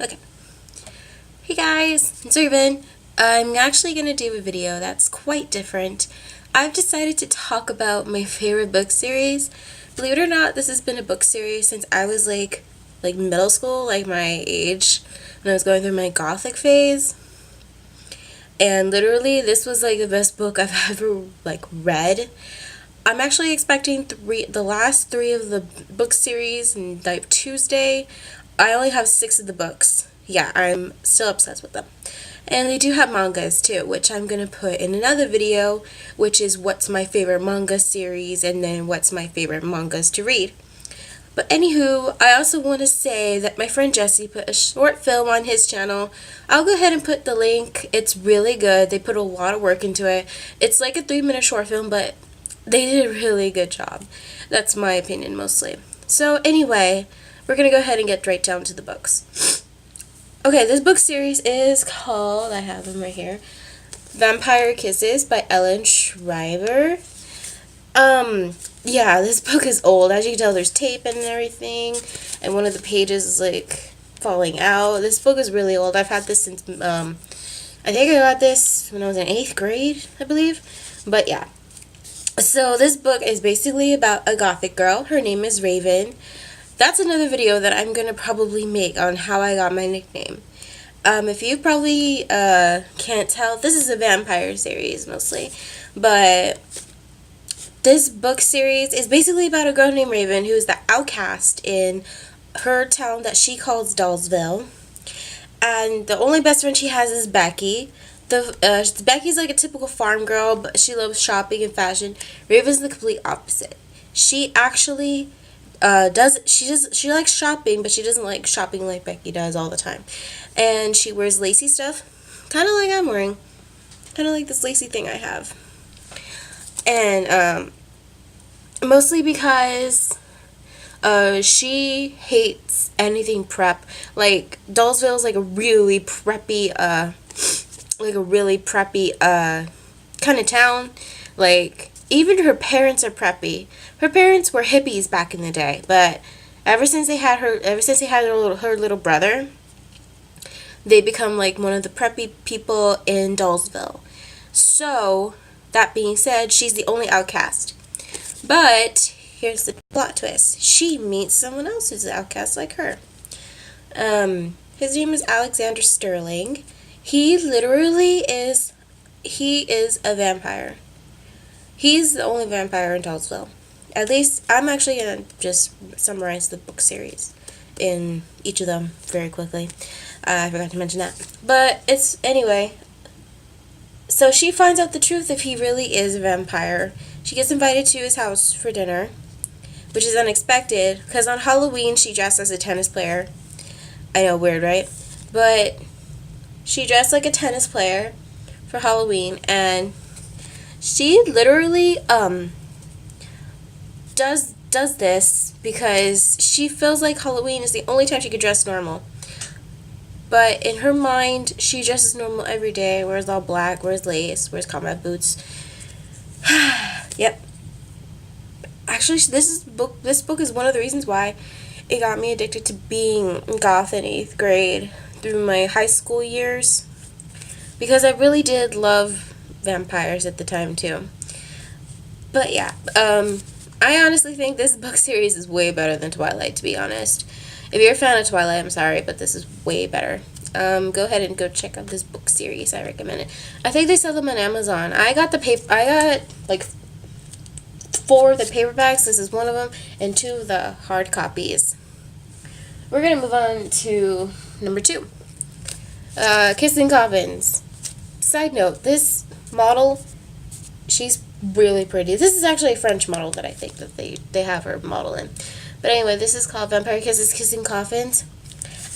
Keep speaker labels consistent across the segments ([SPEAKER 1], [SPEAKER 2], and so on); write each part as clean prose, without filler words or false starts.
[SPEAKER 1] Okay. Hey guys, it's Raven. I'm actually going to do a video that's quite different. I've decided to talk about my favorite book series. Believe it or not, this has been a book series since I was like middle school, like my age, when I was going through my gothic phase. And literally, this was like the best book I've ever read. I'm actually expecting the last three of the book series, and Tuesday. I only have 6 of the books. Yeah, I'm still obsessed with them. And they do have mangas too, which I'm going to put in another video, which is what's my favorite manga series and then what's my favorite mangas to read. But anywho, I also want to say that my friend Jesse put a short film on his channel. I'll go ahead and put the link. It's really good. They put a lot of work into it. It's like a 3-minute short film, but they did a really good job. That's my opinion mostly. So anyway, we're going to go ahead and get right down to the books. Okay, this book series is called, I have them right here, Vampire Kisses by Ellen Schreiber. Yeah, this book is old. As you can tell, there's tape and everything, and one of the pages is like falling out. This book is really old. I've had this since, I think I got this when I was in 8th grade, I believe. But yeah. So this book is basically about a gothic girl. Her name is Raven. That's another video that I'm going to probably make on how I got my nickname. If you probably can't tell, this is a vampire series mostly. But this book series is basically about a girl named Raven who is the outcast in her town that she calls Dollsville. And the only best friend she has is Becky. Becky's like a typical farm girl, but she loves shopping and fashion. Raven's the complete opposite. She actually she likes shopping, but she doesn't like shopping like Becky does all the time. And she wears lacy stuff, kind of like I'm wearing, kind of like this lacy thing I have. And mostly because she hates anything prep. Like Dollsville's like a really preppy kind of town. Like, even her parents are preppy. Her parents were hippies back in the day, but ever since they had her little brother, they become like one of the preppy people in Dollsville. So, that being said, she's the only outcast. But here's the plot twist. She meets someone else who's an outcast like her. His name is Alexander Sterling. He is a vampire. He's the only vampire in Dollsville. At least, I'm actually going to just summarize the book series in each of them very quickly. I forgot to mention that. But anyway, so she finds out the truth if he really is a vampire. She gets invited to his house for dinner, which is unexpected, because on Halloween she dressed as a tennis player. I know, weird, right? But she dressed like a tennis player for Halloween, and she literally does this because she feels like Halloween is the only time she could dress normal. But in her mind, she dresses normal every day, wears all black, wears lace, wears combat boots. Yep. Actually, this book is one of the reasons why it got me addicted to being goth in 8th grade through my high school years, because I really did love vampires at the time too. But yeah, I honestly think this book series is way better than Twilight, to be honest. If you're a fan of Twilight, I'm sorry, but this is way better. Go ahead and go check out this book series. I recommend it. I think they sell them on Amazon. I got like 4 of the paperbacks. This is one of them, and 2 of the hard copies. We're gonna move on to number 2. Kissing Coffins. Side note, this model, she's really pretty. This is actually a French model that I think that they have her model in. But anyway, this is called Vampire Kisses, Kissing Coffins.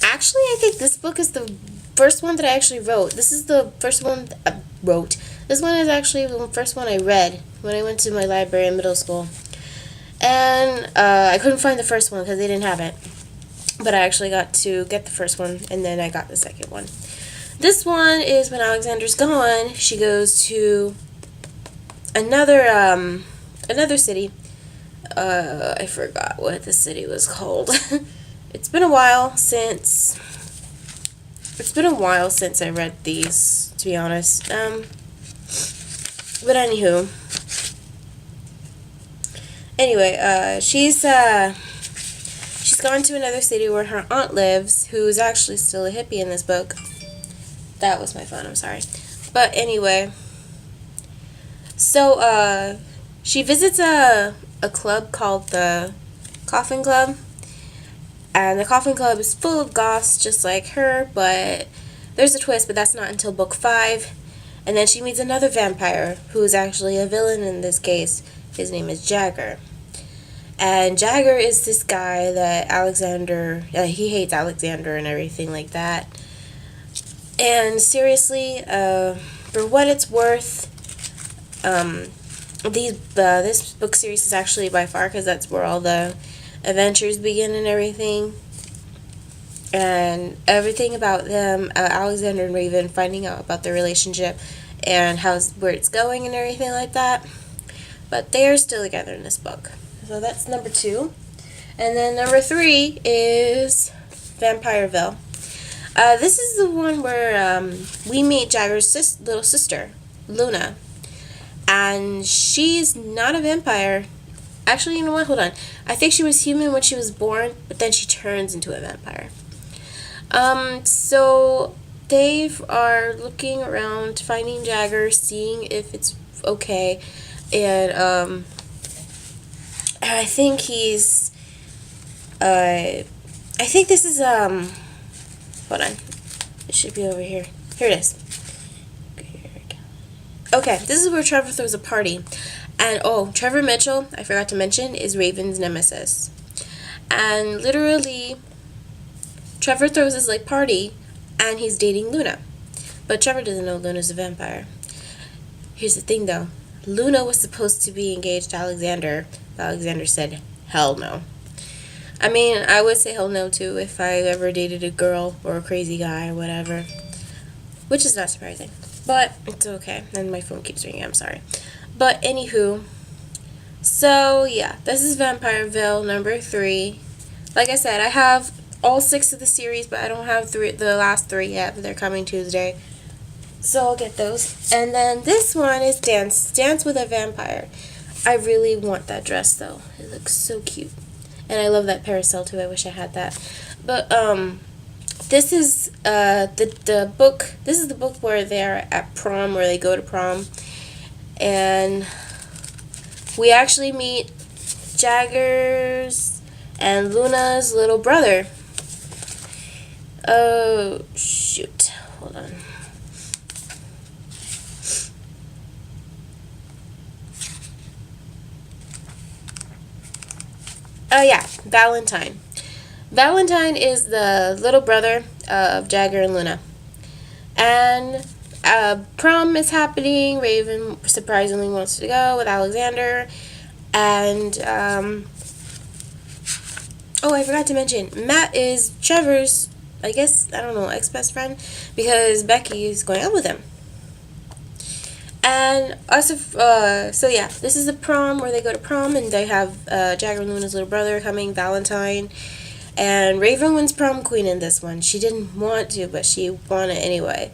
[SPEAKER 1] Actually, I think this book is the first one that I actually wrote. This is the first one I wrote. This one is actually the first one I read when I went to my library in middle school. And I couldn't find the first one because they didn't have it. But I actually got to get the first one, and then I got the second one. This one is when Alexander's gone, she goes to another city. I forgot what the city was called. It's been a while since It's been a while since I read these, to be honest. But anywho. Anyway, she's gone to another city where her aunt lives, who's actually still a hippie in this book. That was my phone, I'm sorry. But anyway, so she visits a club called the Coffin Club, and the Coffin Club is full of goths just like her, but there's a twist, but that's not until book 5. And then she meets another vampire who's actually a villain in this case. His name is Jagger. And Jagger is this guy that he hates Alexander and everything like that. And seriously, for what it's worth, this book series is actually by far, because that's where all the adventures begin and everything. And everything about them, Alexander and Raven, finding out about their relationship and where it's going and everything like that. But they are still together in this book. So that's number 2. And then number 3 is Vampireville. This is the one where we meet Jagger's little sister, Luna. And she's not a vampire. Actually, you know what? Hold on. I think she was human when she was born, but then she turns into a vampire. So they are looking around, finding Jagger, seeing if it's okay, and I think he's, I think this is, hold on, it should be over here. Here it is. Okay, this is where Trevor throws a party, and Trevor Mitchell, I forgot to mention, is Raven's nemesis, and literally, Trevor throws his party, and he's dating Luna. But Trevor doesn't know Luna's a vampire. Here's the thing, though. Luna was supposed to be engaged to Alexander, but Alexander said, hell no. I mean, I would say hell no, too, if I ever dated a girl or a crazy guy or whatever. Which is not surprising. But it's okay. And my phone keeps ringing, I'm sorry. But anywho, so yeah, this is Vampireville, number 3. Like I said, I have all 6 of the series, but I don't have the last 3 yet, but they're coming Tuesday. So I'll get those. And then this one is Dance with a Vampire. I really want that dress, though. It looks so cute. And I love that parasol, too. I wish I had that. But, this is, the book. This is the book where they're at prom, where they go to prom. And we actually meet Jagger's and Luna's little brother. Oh, shoot. Hold on. Oh, yeah. Valentine. Valentine is the little brother of Jagger and Luna. And prom is happening. Raven surprisingly wants to go with Alexander. And, I forgot to mention, Matt is Trevor's, I guess, I don't know, ex-best friend, because Becky is going out with him. And also, so yeah, this is the prom where they go to prom, and they have Jagger and Luna's little brother coming, Valentine. And Raven wins prom queen in this one. She didn't want to, but she won it anyway.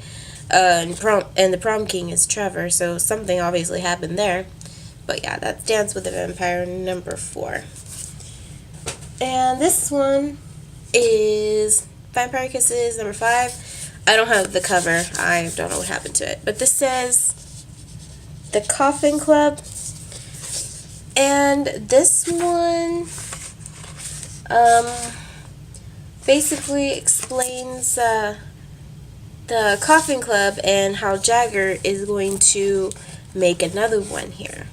[SPEAKER 1] And the prom king is Trevor, so something obviously happened there. But yeah, that's Dance with the Vampire, number 4. And this one is Vampire Kisses, number 5. I don't have the cover. I don't know what happened to it. But this says The Coffin Club. And this one basically explains the Coffin Club and how Jagger is going to make another one here.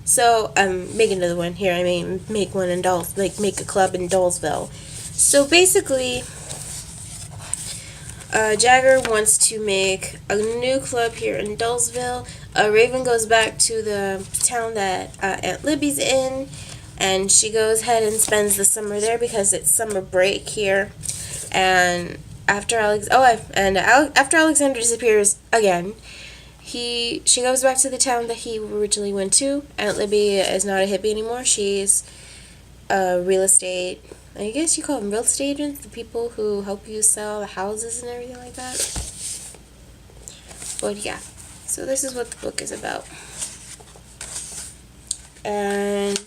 [SPEAKER 1] So, make another one here. I mean, make one in make a club in Dolesville. So basically, Jagger wants to make a new club here in Dolesville. Raven goes back to the town that Aunt Libby's in, and she goes ahead and spends the summer there because it's summer break here. And after after Alexander disappears again, she goes back to the town that he originally went to. Aunt Libby is not a hippie anymore. She's a real estate I guess you call them real estate agents, the people who help you sell the houses and everything like that. But yeah, so this is what the book is about. And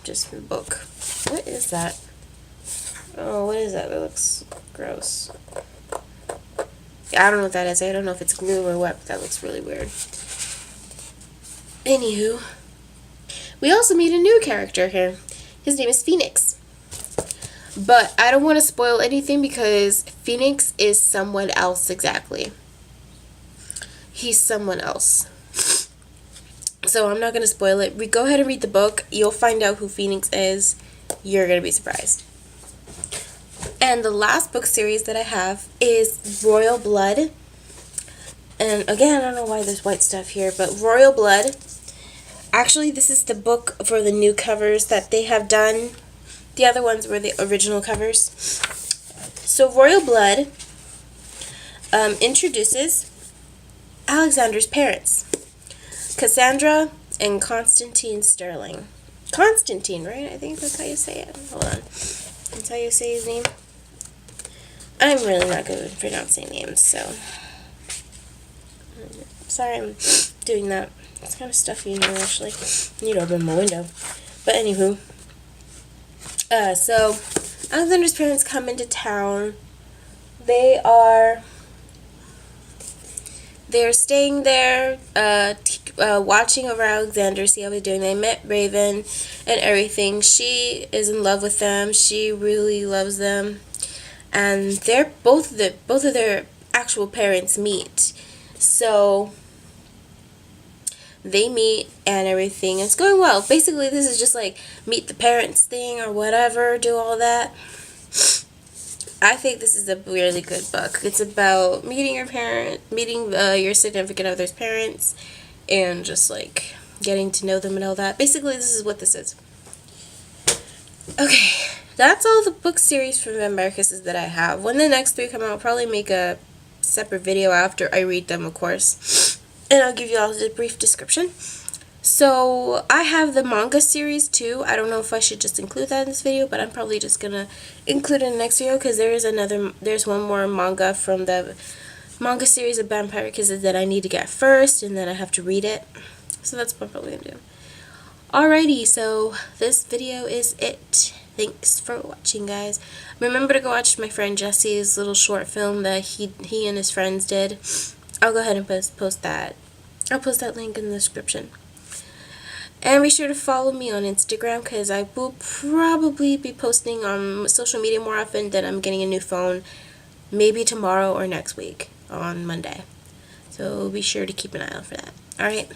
[SPEAKER 1] just the book. What is that? Oh, what is that? That looks gross. Yeah, I don't know what that is. I don't know if it's glue or what, but that looks really weird. Anywho, we also meet a new character here. His name is Phoenix. But I don't want to spoil anything because Phoenix is someone else exactly. He's someone else. So I'm not going to spoil it. We go ahead and read the book. You'll find out who Phoenix is. You're going to be surprised. And the last book series that I have is Royal Blood. And again, I don't know why there's white stuff here, but Royal Blood. Actually, this is the book for the new covers that they have done. The other ones were the original covers. So Royal Blood introduces Alexander's parents, Cassandra and Constantine Sterling. Constantine, right? I think that's how you say it. Hold on. That's how you say his name. I'm really not good at pronouncing names, so sorry I'm doing that. It's kind of stuffy in here, actually. I need to open my window. But anywho, so Alexander's parents come into town. They're staying there, watching over Alexander, see how he's doing. They met Raven and everything. She is in love with them. She really loves them, and they're both of their actual parents meet. So they meet and everything. It's going well. Basically, this is just like meet the parents thing or whatever. Do all that. I think this is a really good book. It's about meeting your significant other's parents, and just like getting to know them and all that. Basically, this is what this is. Okay, that's all the book series from Vampire Kisses that I have. When the next 3 come out, I'll probably make a separate video after I read them, of course, and I'll give you all a brief description. So I have the manga series too. I don't know if I should just include that in this video, but I'm probably just gonna include it in the next video because there's one more manga from the manga series of Vampire Kisses that I need to get first, and then I have to read it. So that's what I'm probably gonna do. Alrighty, so this video is it. Thanks for watching, guys. Remember to go watch my friend Jesse's little short film that he and his friends did. I'll go ahead and post that. I'll post that link in the description. And be sure to follow me on Instagram because I will probably be posting on social media more often that I'm getting a new phone. Maybe tomorrow or next week on Monday. So be sure to keep an eye out for that. Alright.